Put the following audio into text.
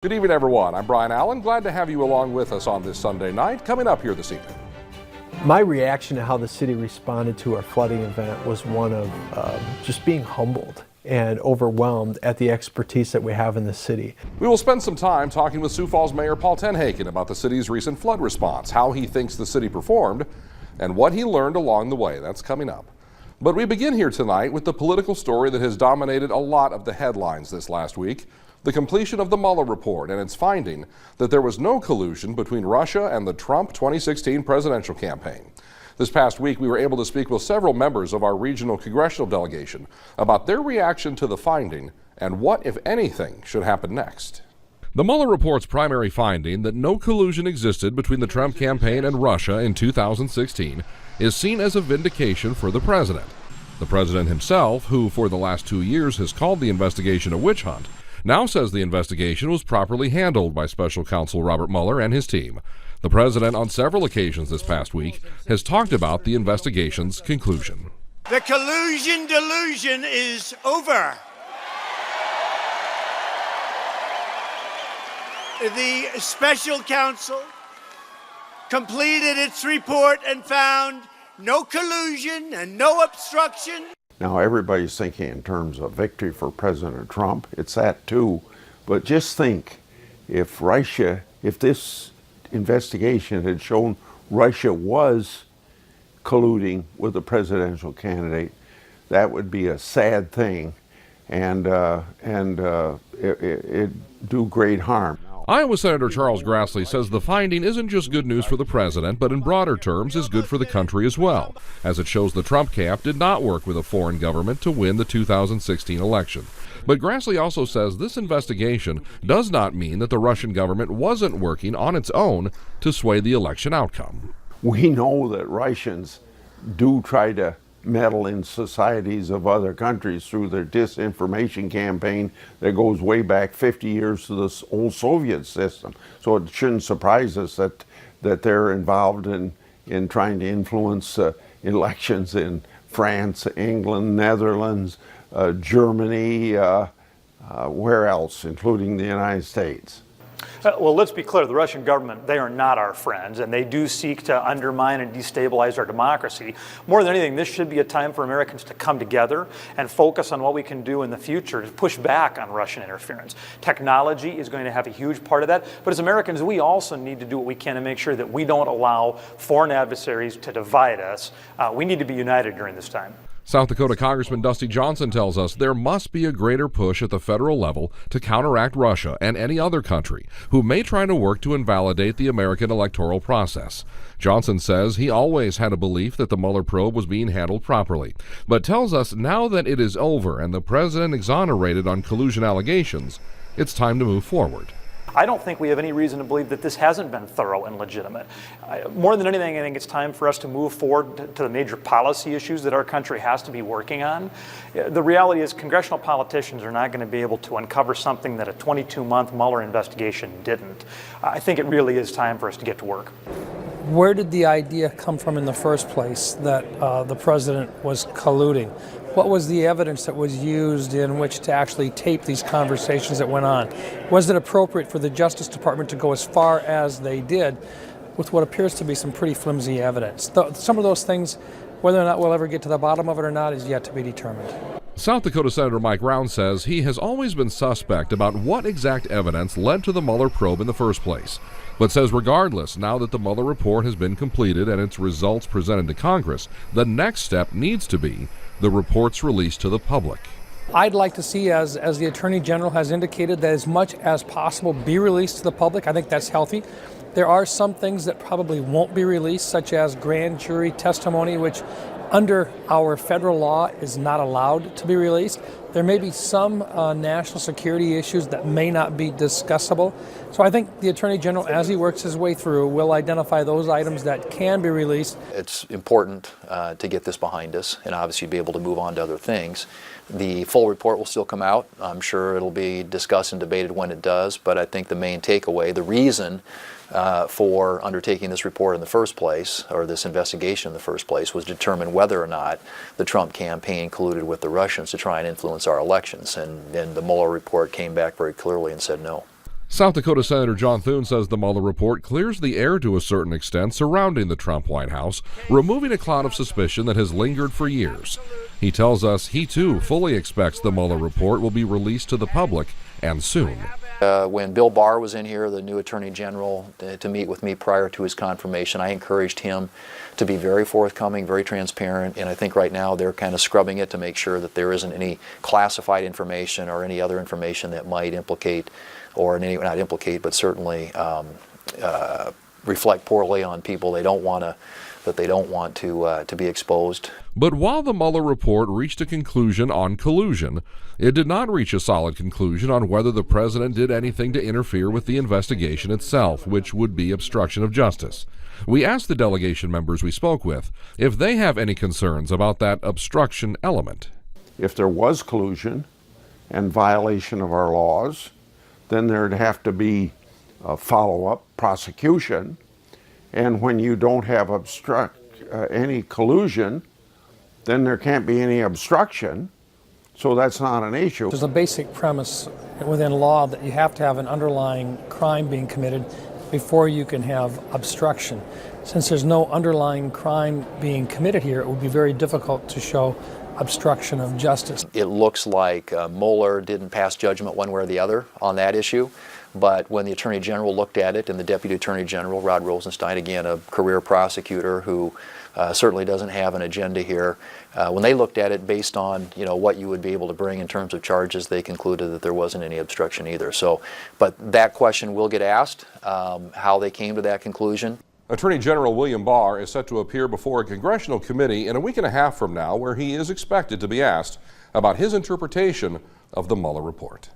Good evening, everyone. I'm Brian Allen. Glad to have you along with us on this Sunday night. Coming up here this evening. My reaction to how the city responded to our flooding event was one of just being humbled and overwhelmed at the expertise that we have in the city. We will spend some time talking with Sioux Falls Mayor Paul Tenhaken about the city's recent flood response, how he thinks the city performed, and what he learned along the way. That's coming up. But we begin here tonight with the political story that has dominated a lot of the headlines this last week. The completion of the Muller report and its finding that there was no collusion between Russia and the Trump 2016 presidential campaign. This past week, we were able to speak with several members of our regional congressional delegation about their reaction to the finding and what, if anything, should happen next. The Mueller report's primary finding that no collusion existed between the Trump campaign and Russia in 2016 is seen as a vindication for the president. The president himself, who for the last 2 years has called the investigation a witch hunt, now says the investigation was properly handled by special counsel Robert Mueller and his team. The president, on several occasions this past week, has talked about the investigation's conclusion. The collusion delusion is over. The special counsel completed its report and found no collusion and no obstruction. Now, everybody's thinking in terms of victory for President Trump. It's that too. But just think, if this investigation had shown Russia was colluding with a presidential candidate, that would be a sad thing, and it'd do great harm. Iowa Senator Charles Grassley says the finding isn't just good news for the president, but in broader terms is good for the country as well, as it shows the Trump camp did not work with a foreign government to win the 2016 election. But Grassley also says this investigation does not mean that the Russian government wasn't working on its own to sway the election outcome. We know that Russians do try to meddle in societies of other countries through their disinformation campaign that goes way back 50 years to this old Soviet system. So it shouldn't surprise us that they're involved in trying to influence elections in France, England, Netherlands, Germany, where else, including the United States. Well, let's be clear, the Russian government, they are not our friends, and they do seek to undermine and destabilize our democracy. More than anything, this should be a time for Americans to come together and focus on what we can do in the future to push back on Russian interference. Technology is going to have a huge part of that, but as Americans, we also need to do what we can to make sure that we don't allow foreign adversaries to divide us. We need to be united during this time. South Dakota Congressman Dusty Johnson tells us there must be a greater push at the federal level to counteract Russia and any other country who may try to work to invalidate the American electoral process. Johnson says he always had a belief that the Mueller probe was being handled properly, but tells us now that it is over and the president exonerated on collusion allegations, it's time to move forward. I don't think we have any reason to believe that this hasn't been thorough and legitimate. More than anything, I think it's time for us to move forward to the major policy issues that our country has to be working on. The reality is congressional politicians are not going to be able to uncover something that a 22-month Mueller investigation didn't. I think it really is time for us to get to work. Where did the idea come from in the first place that the president was colluding? What was the evidence that was used in which to actually tape these conversations that went on? Was it appropriate for the Justice Department to go as far as they did with what appears to be some pretty flimsy evidence? Some of those things, whether or not we'll ever get to the bottom of it or not, is yet to be determined. South Dakota Senator Mike Round says he has always been suspect about what exact evidence led to the Mueller probe in the first place, but says regardless, now that the Mueller report has been completed and its results presented to Congress, the next step needs to be the report's released to the public. I'd like to see, as the Attorney General has indicated, that as much as possible be released to the public. I think that's healthy. There are some things that probably won't be released, such as grand jury testimony, which under our federal law is not allowed to be released. There may be some national security issues that may not be discussable. So I think the Attorney General, as he works his way through, will identify those items that can be released. It's important to get this behind us and obviously be able to move on to other things. The full report will still come out. I'm sure it'll be discussed and debated when it does, but I think the main takeaway, the reason for undertaking this report in the first place, or this investigation in the first place, was to determine whether or not the Trump campaign colluded with the Russians to try and influence our elections. And the Mueller report came back very clearly and said no. South Dakota Senator John Thune says the Mueller report clears the air to a certain extent surrounding the Trump White House, removing a cloud of suspicion that has lingered for years. He tells us he too fully expects the Mueller report will be released to the public, and soon. When Bill Barr was in here, the new Attorney General, to meet with me prior to his confirmation, I encouraged him to be very forthcoming, very transparent, and I think right now they're kind of scrubbing it to make sure that there isn't any classified information or any other information that might implicate, or not implicate, but certainly reflect poorly on people they don't want to be exposed. But while the Mueller report reached a conclusion on collusion, it did not reach a solid conclusion on whether the president did anything to interfere with the investigation itself, which would be obstruction of justice. We asked the delegation members we spoke with if they have any concerns about that obstruction element. If there was collusion and violation of our laws, then there'd have to be a follow-up prosecution. And when you don't have any collusion, then there can't be any obstruction. So that's not an issue. There's a basic premise within law that you have to have an underlying crime being committed before you can have obstruction. Since there's no underlying crime being committed here, it would be very difficult to show obstruction of justice. It looks like Mueller didn't pass judgment one way or the other on that issue, but when the Attorney General looked at it, and the Deputy Attorney General, Rod Rosenstein, again a career prosecutor who certainly doesn't have an agenda here, when they looked at it based on what you would be able to bring in terms of charges, they concluded that there wasn't any obstruction either. So, but that question will get asked, how they came to that conclusion. Attorney General William Barr is set to appear before a congressional committee in a week and a half from now, where he is expected to be asked about his interpretation of the Mueller report.